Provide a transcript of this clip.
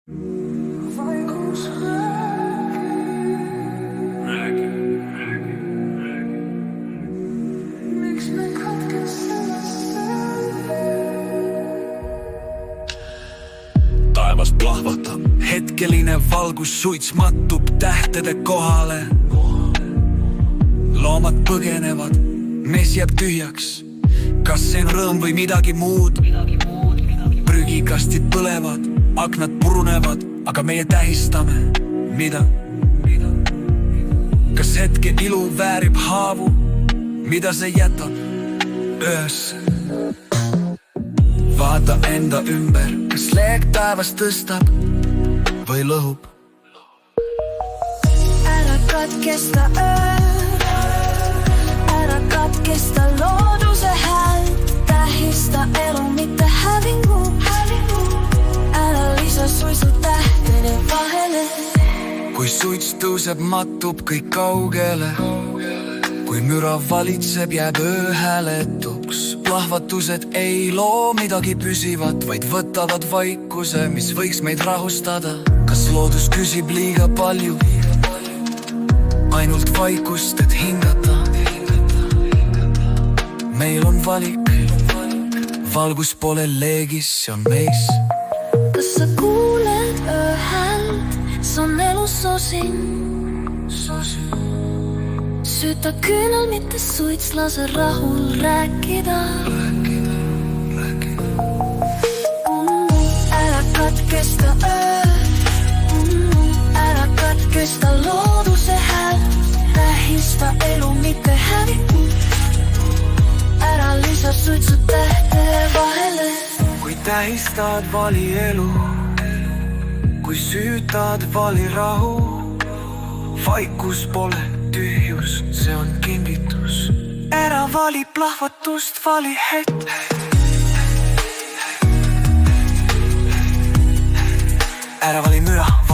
Taevas plahvatab, hetkeline valgus suits mattub tähtede kohale. Loomad põgenevad, mees jääb tühjaks. Kas see on rõõm või midagi muud? Prügikastid põlevad, aknad purunevad, aga meie tähistame. Mida? Kas hetke ilu väärib haavu? Mida see jätab? Öösse vaata enda ümber, kas leek taevas tõstab või lõhub? Ära katkesta öö, ära katkesta looduse häält, tähista elu, mitte hävingu. Ära lisa suitsu tähtede vahele. Kui suits tõuseb, mattub kõik kaugele. Kui müra valitseb, jääb öö hääletuks. Plahvatused ei loo midagi püsivat, vaid võtavad vaikuse, mis võiks meid rahustada. Kas loodus küsib liiga palju? Ainult vaikust, et hingata. Meil on valik, valgus pole leegis, see on meis. Kas sa kuuled öö häält, see on elu sosin. Süüta küünal, mitte suits, lase rahul rääkida. Ära katkesta öö, ära katkesta looduse häält, tähista elu, mitte hävingu. Ära lisa suitsu tähtede vahele. Kui tähistad, vali elu. Kui süütad, vali rahu. Vaikus pole tühjus, see on kingitus. Ära vali plahvatust, vali hetk. Ära vali müra.